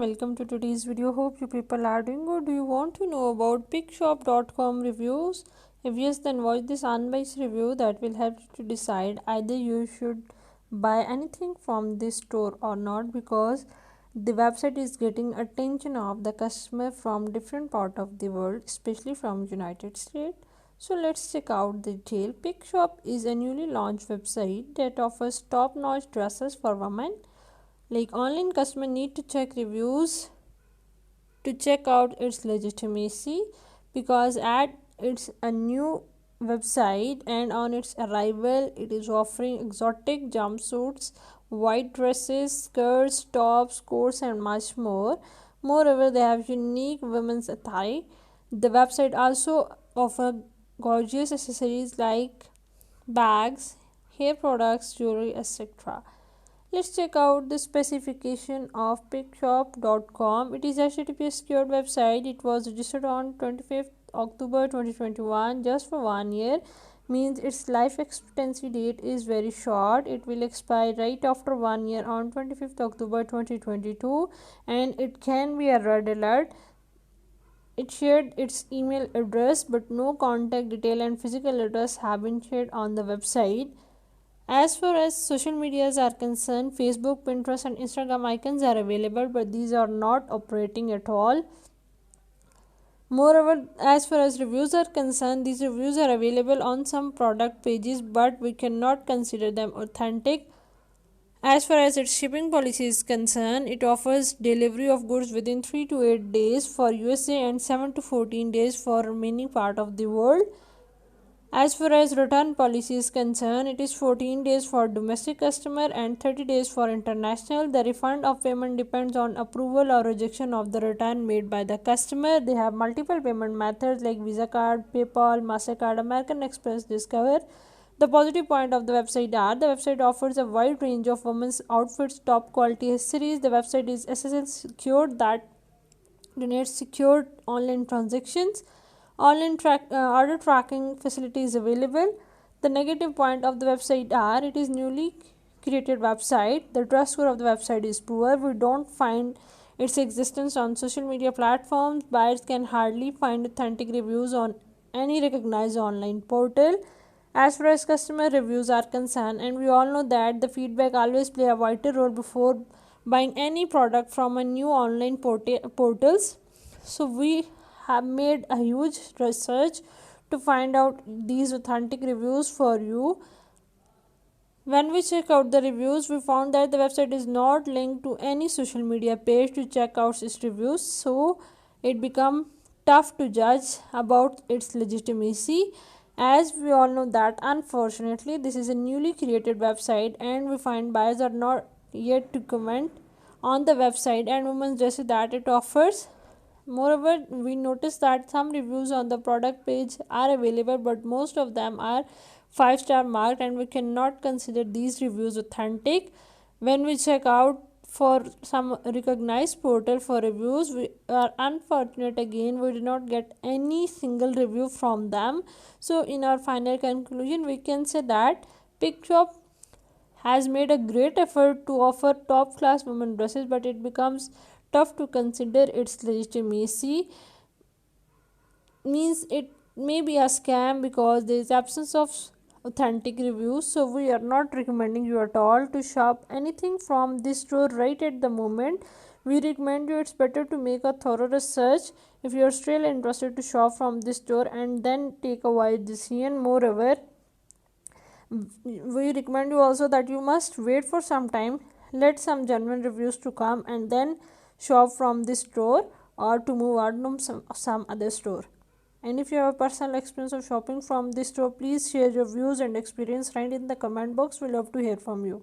welcome to today's video. Hope you people are doing good. Do you want to know about pickshop.com reviews? If yes, then watch this unbiased review that will help you to decide either you should buy anything from this store or not, because the website is getting attention of the customer from different part of the world, especially from United States. So let's check out the detail. Pickshop is a newly launched website that offers top-notch dresses for women. Like, online customer need to check reviews to check out its legitimacy, because it's a new website and on its arrival it is offering exotic jumpsuits, white dresses, skirts, tops, coats and much more. Moreover, they have unique women's attire. The website also offer gorgeous accessories like bags, hair products, jewelry, etc. Let's check out the specification of pickshop.com. It is HTTP secured website. It was registered on 25th October 2021, just for 1 year. Means its life expectancy date is very short. It will expire right after 1 year on 25th October 2022, and it can be a red alert. It shared its email address, but no contact detail and physical address have been shared on the website. As far as social medias are concerned, Facebook, Pinterest and Instagram icons are available, but these are not operating at all. Moreover, as far as reviews are concerned, these reviews are available on some product pages, but we cannot consider them authentic. As far as its shipping policy is concerned, it offers delivery of goods within 3 to 8 days for USA and 7 to 14 days for remaining part of the world. As far as return policy is concerned, it is 14 days for domestic customer and 30 days for international. The refund of payment depends on approval or rejection of the return made by the customer. They have multiple payment methods like Visa card, PayPal, MasterCard, American Express, Discover. The positive point of the website are: the website offers a wide range of women's outfits, top quality accessories. The website is SSL secured, that donates secured online transactions. Online order tracking facility is available. The negative point of the website are: it is newly created website. The trust score of the website is poor. We don't find its existence on social media platforms. Buyers can hardly find authentic reviews on any recognized online portal. As far as customer reviews are concerned, and we all know that the feedback always play a vital role before buying any product from a new online portals. So we have made a huge research to find out these authentic reviews for you. When we check out the reviews, we found that the website is not linked to any social media page to check out its reviews, so it become tough to judge about its legitimacy. As we all know that unfortunately this is a newly created website, and we find buyers are not yet to comment on the website and women's dresses that it offers. Moreover, we notice that some reviews on the product page are available, but most of them are 5-star marked, and we cannot consider these reviews authentic. When we check out for some recognized portal for reviews, we are unfortunate again, we did not get any single review from them. So in our final conclusion, we can say that Pickshop has made a great effort to offer top class women dresses, but it becomes tough to consider its legitimacy. Means it may be a scam because there is absence of authentic reviews. So we are not recommending you at all to shop anything from this store right at the moment. We recommend you it's better to make a thorough research if you are still interested to shop from this store and then take a wise decision. Moreover, we recommend you also that you must wait for some time, let some genuine reviews to come, and then shop from this store, or to move out to some other store. And if you have a personal experience of shopping from this store, please share your views and experience right in the comment box. We love to hear from you.